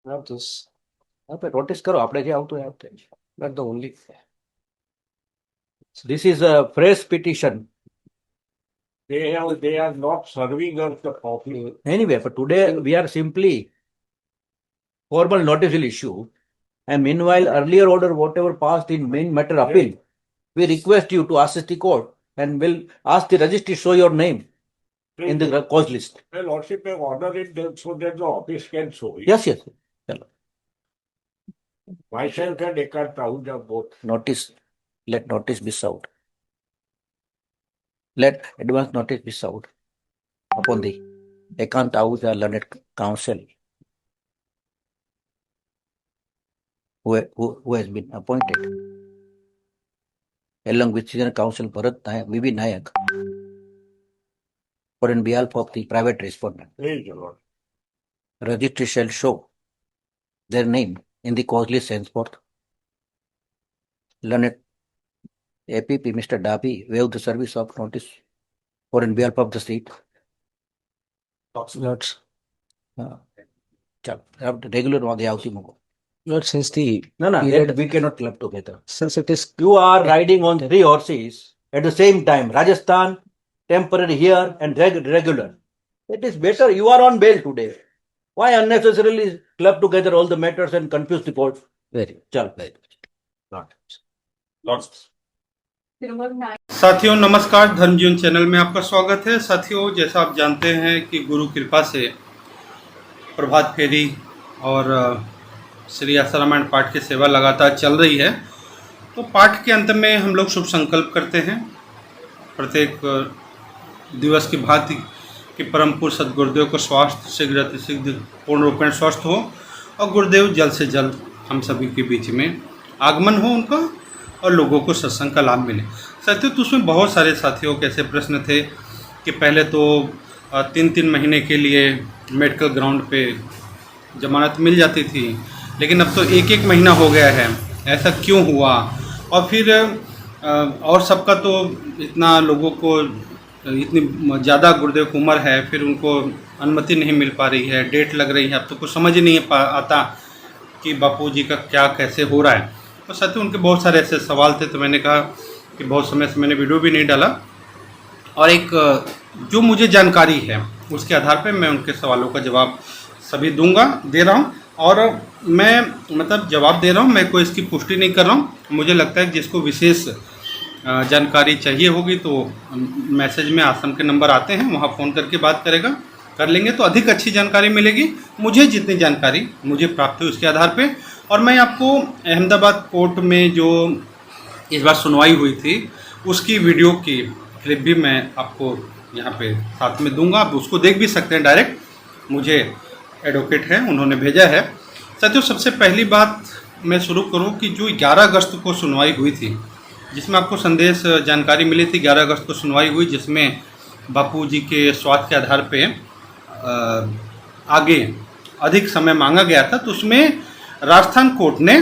Notice. यहाँ पे notice करो आपने क्या तो यहाँ पे not the only this is a fresh petition They are not serving us the coffee. anyway but today we are simply formal notice will issue and meanwhile earlier order whatever passed in main matter appeal we request you to assist the court and will ask the registry show your name in the cause list. The lordship have ordered it so that the office can show it. Yes. चलो Myself and Ekant Ahuja both. notice let notice be served. Let advance notice be served upon the Ekant Ahuja Learned Counsel who has been appointed along with senior counsel Bharat Nayak, VB Nayak for in behalf of the private respondent. Praise the Lord. Registry shall show their name in the cause list henceforth. Learned APP Mr. Dabi waive the service of notice for in behalf of the state. Lords, चलो अब regular वहां दिया उसी मुको Lord, since the no period, that we cannot club together. since it is You are riding on 3 horses at the same time. Rajasthan, temporary here and regular. It is better. You are on bail today. Why unnecessarily club together all the matters and confuse the court? very, चल very not. साथियों नमस्कार, धर्मजीवन channel में आपका स्वागत है। साथियों, जैसा आप जानते हैं कि गुरु कृपा से प्रभात फेरी और श्री आशा रामायण पाठ की सेवा लगातार चल रही है। तो पाठ के अंत में हम लोग शुभ संकल्प करते हैं। प्रत्येक दिवस की भांति कि परम पुरुष सद्गुरुदेव को स्वास्थ्य शीघ्र अतिशीघ्र पूर्ण रूपेण स्वस्थ हो और गुरुदेव जल्द से जल्द हम सभी के बीच में आगमन हो उनका और लोगों को सत्संग का लाभ मिले। साथियों, तो उसमें बहुत सारे साथियों के ऐसे प्रश्न थे कि पहले तो 3-3 महीने के लिए मेडिकल ग्राउंड पे जमानत मिल जाती थी, लेकिन अब तो 1-1 महीना हो गया है। ऐसा क्यों हुआ? और फिर और सबका तो इतना लोगों को इतनी ज़्यादा गुरुदेव की उम्र है, फिर उनको अनुमति नहीं मिल पा रही है, डेट लग रही है। अब तो कुछ समझ ही नहीं आता कि बापू जी का क्या कैसे हो रहा है। और साथ ही उनके बहुत सारे ऐसे सवाल थे, तो मैंने कहा कि बहुत समय से मैंने वीडियो भी नहीं डाला और एक जो मुझे जानकारी है उसके आधार पे मैं उनके सवालों का जवाब सभी दे रहा हूँ। और मैं मतलब जवाब दे रहा हूँ, मैं कोई इसकी पुष्टि नहीं कर रहा हूँ। मुझे लगता है कि जिसको विशेष जानकारी चाहिए होगी तो मैसेज में आश्रम के नंबर आते हैं, वहाँ फ़ोन करके बात कर लेंगे तो अधिक अच्छी जानकारी मिलेगी। मुझे जितनी जानकारी मुझे प्राप्त हुई उसके आधार पे। और मैं आपको अहमदाबाद कोर्ट में जो इस बार सुनवाई हुई थी उसकी वीडियो की क्लिप भी मैं आपको यहाँ पे साथ में दूंगा, आप उसको देख भी सकते हैं। डायरेक्ट मुझे एडवोकेट है, उन्होंने भेजा है। साथियों, सबसे पहली बात मैं शुरू करूँ कि जो 11 अगस्त को सुनवाई हुई थी, जिसमें आपको संदेश जानकारी मिली थी 11 अगस्त को सुनवाई हुई, जिसमें बापू जी के स्वास्थ्य के आधार पे आगे अधिक समय मांगा गया था। तो उसमें राजस्थान कोर्ट ने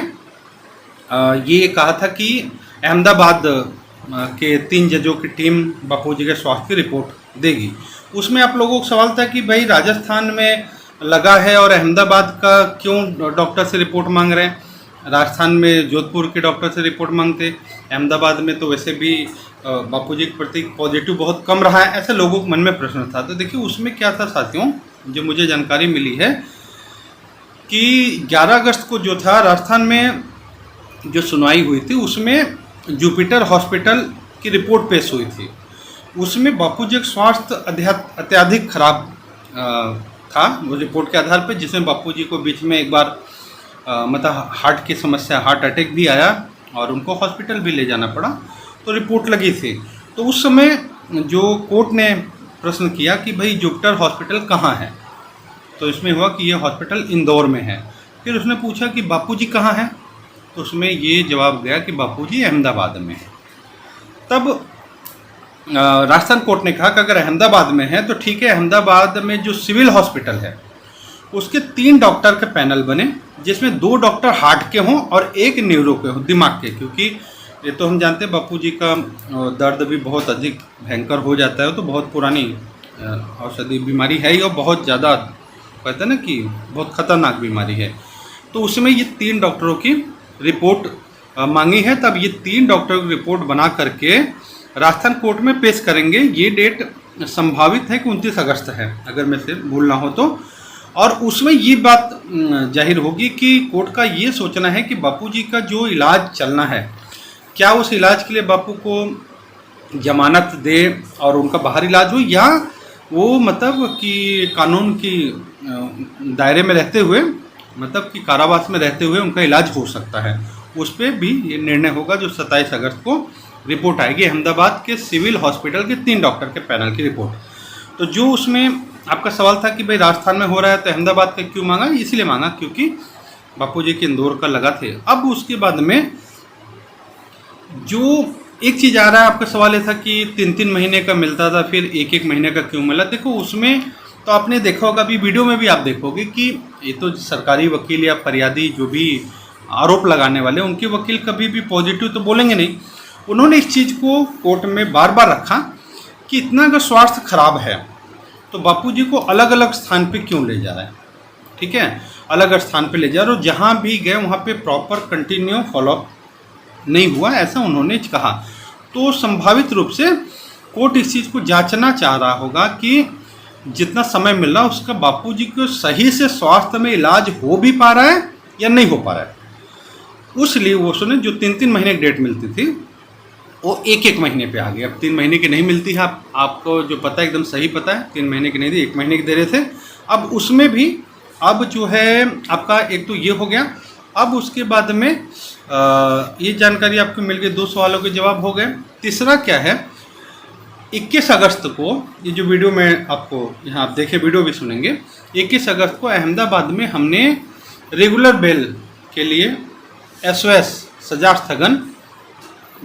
ये कहा था कि अहमदाबाद के 3 जजों की टीम बापू जी के स्वास्थ्य की रिपोर्ट देगी। उसमें आप लोगों को सवाल था कि भाई राजस्थान में लगा है और अहमदाबाद का क्यों डॉक्टर से रिपोर्ट मांग रहे हैं? राजस्थान में जोधपुर के डॉक्टर से रिपोर्ट मांगते, अहमदाबाद में तो वैसे भी बापू जी के प्रति पॉजिटिव बहुत कम रहा है, ऐसे लोगों के मन में प्रश्न था। तो देखिए उसमें क्या था साथियों, जो मुझे जानकारी मिली है कि 11 अगस्त को जो था राजस्थान में जो सुनवाई हुई थी उसमें जुपिटर हॉस्पिटल की रिपोर्ट पेश हुई थी। उसमें बापू जी का स्वास्थ्य अत्यधिक खराब था वो रिपोर्ट के आधार पर, जिसमें बापू जी को बीच में एक बार मतलब हार्ट की समस्या, हार्ट अटैक भी आया और उनको हॉस्पिटल भी ले जाना पड़ा, तो रिपोर्ट लगी थी। तो उस समय जो कोर्ट ने प्रश्न किया कि भाई जुपिटर हॉस्पिटल कहाँ है, तो इसमें हुआ कि ये हॉस्पिटल इंदौर में है। फिर उसने पूछा कि बापूजी कहाँ हैं, तो उसमें ये जवाब गया कि बापूजी अहमदाबाद में है। तब राजस्थान कोर्ट ने कहा कि अगर अहमदाबाद में है तो ठीक है, अहमदाबाद में जो सिविल हॉस्पिटल है उसके 3 डॉक्टर के पैनल बने, जिसमें 2 डॉक्टर हार्ट के हों और 1 न्यूरो के हों, दिमाग के। क्योंकि ये तो हम जानते हैं बापू जी का दर्द भी बहुत अधिक भयंकर हो जाता है, तो बहुत पुरानी औषधि बीमारी है ही और बहुत ज़्यादा कहते हैं ना कि बहुत खतरनाक बीमारी है। तो उसमें ये 3 डॉक्टरों की रिपोर्ट मांगी है। तब ये 3 डॉक्टरों की रिपोर्ट बना करके राजस्थान कोर्ट में पेश करेंगे। ये डेट संभावित है कि 29 अगस्त है, अगर मैं से भूल ना हो तो। और उसमें ये बात जाहिर होगी कि कोर्ट का ये सोचना है कि बापूजी का जो इलाज चलना है, क्या उस इलाज के लिए बापू को जमानत दे और उनका बाहर इलाज हो, या वो मतलब कि कानून की दायरे में रहते हुए, मतलब कि कारावास में रहते हुए उनका इलाज हो सकता है। उस पर भी ये निर्णय होगा, जो 27 अगस्त को रिपोर्ट आएगी अहमदाबाद के सिविल हॉस्पिटल के 3 डॉक्टर के पैनल की रिपोर्ट। तो जो उसमें आपका सवाल था कि भाई राजस्थान में हो रहा है तो अहमदाबाद का क्यों मांगा, इसलिए मांगा क्योंकि बापूजी के इंदौर का लगा थे। अब उसके बाद में जो एक चीज़ आ रहा है, आपका सवाल ये था कि 3-3 महीने का मिलता था, फिर 1-1 महीने का क्यों मिला। देखो उसमें तो आपने देखा होगा, अभी वीडियो में भी आप देखोगे कि ये तो सरकारी वकील या फरियादी जो भी आरोप लगाने वाले, उनके वकील कभी भी पॉजिटिव तो बोलेंगे नहीं। उन्होंने इस चीज़ को कोर्ट में बार बार रखा कि इतना अगर स्वास्थ्य खराब है तो बापूजी को अलग अलग स्थान पे क्यों ले जा रहा है, ठीक है, अलग अलग स्थान पे ले जा रहा है। और जहाँ भी गए वहाँ पे प्रॉपर कंटिन्यू फॉलोअप नहीं हुआ, ऐसा उन्होंने कहा। तो संभावित रूप से कोर्ट इस चीज़ को जांचना चाह रहा होगा कि जितना समय मिल रहा उसका बापूजी को सही से स्वास्थ्य में इलाज हो भी पा रहा है या नहीं हो पा रहा है। उसलिए वो सुने जो 3-3 महीने की डेट मिलती थी वो 1-1 महीने पे आ गई। अब 3 महीने की नहीं मिलती है, आपको जो पता है एकदम सही पता है, 3 महीने की नहीं थी, 1 महीने की दे रहे थे। अब उसमें भी अब जो है आपका एक तो ये हो गया। अब उसके बाद में ये जानकारी आपको मिल गई, 2 सवालों के जवाब हो गए। तीसरा क्या है, 21 अगस्त को ये जो वीडियो में आपको यहाँ आप देखें, वीडियो भी सुनेंगे, 21 अगस्त को अहमदाबाद में हमने रेगुलर बेल के लिए SOS सजा स्थगन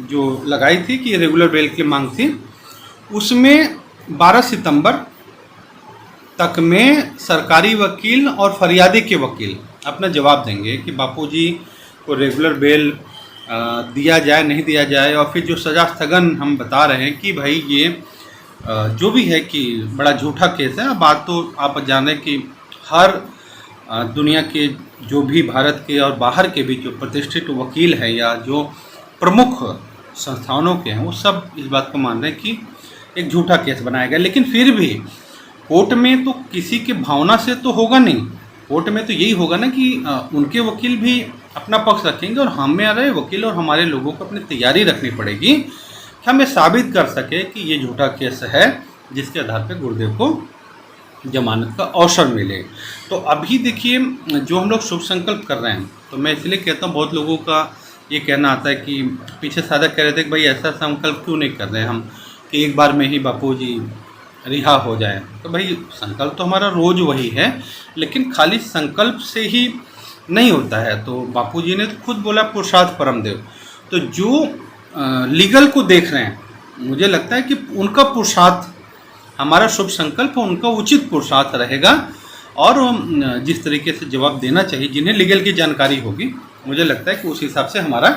जो लगाई थी कि रेगुलर बेल की मांग थी, उसमें 12 सितंबर तक में सरकारी वकील और फरियादी के वकील अपना जवाब देंगे कि बापूजी को रेगुलर बेल दिया जाए नहीं दिया जाए। और फिर जो सजा स्थगन हम बता रहे हैं कि भाई ये जो भी है कि बड़ा झूठा केस है। बात तो आप जाने कि हर दुनिया के जो भी भारत के और बाहर के भी जो प्रतिष्ठित वकील हैं या जो प्रमुख संस्थानों के हैं, वो सब इस बात को मान रहे हैं कि एक झूठा केस बनाया गया। लेकिन फिर भी कोर्ट में तो किसी के भावना से तो होगा नहीं, कोर्ट में तो यही होगा ना कि उनके वकील भी अपना पक्ष रखेंगे और हमारे वकील और हमारे लोगों को अपनी तैयारी रखनी पड़ेगी कि हम ये साबित कर सके कि ये झूठा केस है, जिसके आधार पर गुरुदेव को जमानत का अवसर मिले। तो अभी देखिए जो हम लोग शुभ संकल्प कर रहे हैं, तो मैं इसलिए कहता हूँ, बहुत लोगों का ये कहना आता है कि पीछे साधक कह रहे थे कि भाई ऐसा संकल्प क्यों नहीं कर रहे हम कि एक बार में ही बापूजी रिहा हो जाए। तो भाई संकल्प तो हमारा रोज़ वही है, लेकिन खाली संकल्प से ही नहीं होता है। तो बापूजी ने तो खुद बोला पुरुषार्थ परम देव। तो जो लीगल को देख रहे हैं, मुझे लगता है कि उनका पुरुषार्थ, हमारा शुभ संकल्प उनका उचित पुरुषार्थ रहेगा और जिस तरीके से जवाब देना चाहिए, जिन्हें लीगल की जानकारी होगी, मुझे लगता है कि उस हिसाब से हमारा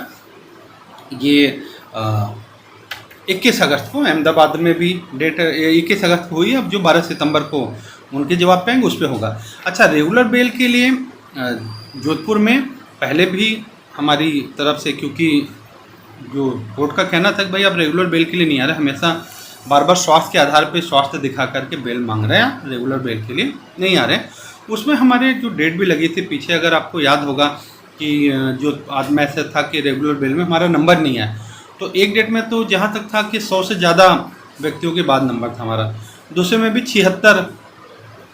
ये 21 अगस्त को अहमदाबाद में भी डेट 21 अगस्त को हुई। अब जो 12 सितंबर को उनके जवाब पाएंगे उस पर होगा। अच्छा, रेगुलर बेल के लिए जोधपुर में पहले भी हमारी तरफ से, क्योंकि जो कोर्ट का कहना था कि भाई आप रेगुलर बेल के लिए नहीं आ रहे, हमेशा बार बार स्वास्थ्य के आधार पे स्वास्थ्य दिखा करके बेल मांग रहे हैं, रेगुलर बेल के लिए नहीं आ रहे। उसमें हमारे जो डेट भी लगी थी पीछे, अगर आपको याद होगा कि जो आज मैसेज था कि रेगुलर बेल में हमारा नंबर नहीं है, तो एक डेट में तो जहाँ तक था कि 100 से ज़्यादा व्यक्तियों के बाद नंबर था हमारा, दूसरे में भी 76,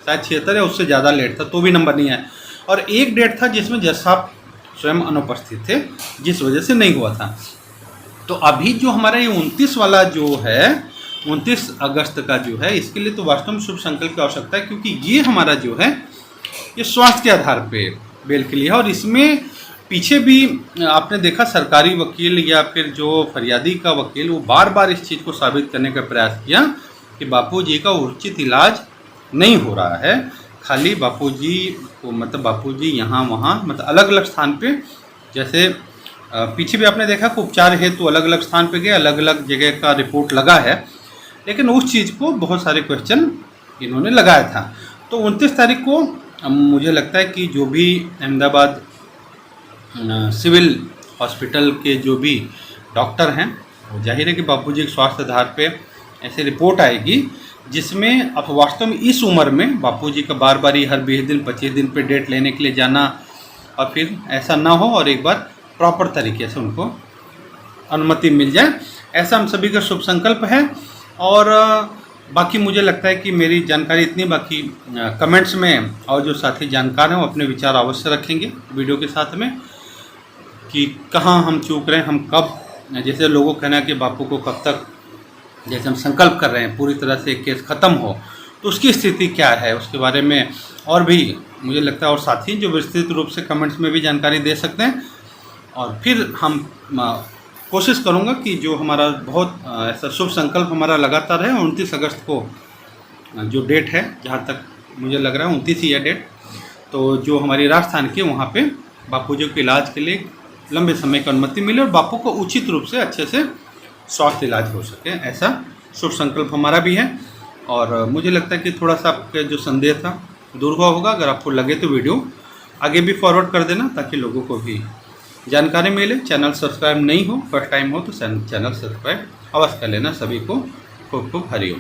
शायद 76 या उससे ज़्यादा लेट था, तो भी नंबर नहीं आया। और एक डेट था जिसमें जज साहब स्वयं अनुपस्थित थे, जिस वजह से नहीं हुआ था। तो अभी जो हमारा ये 29 वाला जो है, 29 अगस्त का जो है, इसके लिए तो वास्तव में शुभ संकल्प की आवश्यकता है, क्योंकि ये हमारा जो है ये स्वास्थ्य के आधार पे बेल के लिए है। और इसमें पीछे भी आपने देखा सरकारी वकील या फिर जो फरियादी का वकील, वो बार बार इस चीज़ को साबित करने का प्रयास किया कि बापूजी का उचित इलाज नहीं हो रहा है। खाली बापूजी को, मतलब बापूजी यहाँ वहाँ, मतलब अलग अलग स्थान पे, जैसे पीछे भी आपने देखा कि उपचार हेतु अलग अलग स्थान पे गए, अलग अलग जगह का रिपोर्ट लगा है, लेकिन उस चीज़ को बहुत सारे क्वेश्चन इन्होंने लगाया था। तो 29 तारीख को मुझे लगता है कि जो भी अहमदाबाद सिविल हॉस्पिटल के जो भी डॉक्टर हैं, वो जाहिर है कि बापूजी के स्वास्थ्य आधार पे ऐसी रिपोर्ट आएगी जिसमें अब वास्तव में इस उम्र में बापूजी का बार बार ही हर 20 दिन 25 दिन पे डेट लेने के लिए जाना और फिर ऐसा ना हो और एक बार प्रॉपर तरीके से उनको अनुमति मिल जाए, ऐसा हम सभी का शुभ संकल्प है। और बाकी मुझे लगता है कि मेरी जानकारी इतनी, बाकी कमेंट्स में और जो साथी जानकार हैं वो अपने विचार अवश्य रखेंगे वीडियो के साथ में कि कहाँ हम चूक रहे हैं, हम कब, जैसे लोगों का कहना है कि बापू को कब तक, जैसे हम संकल्प कर रहे हैं पूरी तरह से केस ख़त्म हो, तो उसकी स्थिति क्या है उसके बारे में और भी मुझे लगता है और साथी जो विस्तृत रूप से कमेंट्स में भी जानकारी दे सकते हैं। और फिर हम कोशिश करूंगा कि जो हमारा बहुत ऐसा शुभ संकल्प हमारा लगातार है 29 अगस्त को जो डेट है, जहाँ तक मुझे लग रहा है 29 ही है डेट, तो जो हमारी राजस्थान की वहाँ पे बापूजी के इलाज के लिए लंबे समय की अनुमति मिले और बापू को उचित रूप से अच्छे से स्वास्थ्य इलाज हो सके, ऐसा शुभ संकल्प हमारा भी है। और मुझे लगता है कि थोड़ा सा आपका जो संदेह था दूर हुआ होगा। अगर आपको लगे तो वीडियो आगे भी फॉरवर्ड कर देना ताकि लोगों को भी जानकारी मिले। चैनल सब्सक्राइब नहीं हो, फर्स्ट टाइम हो तो चैनल सब्सक्राइब अवश्य कर लेना। सभी को खूब खूब हरिओम।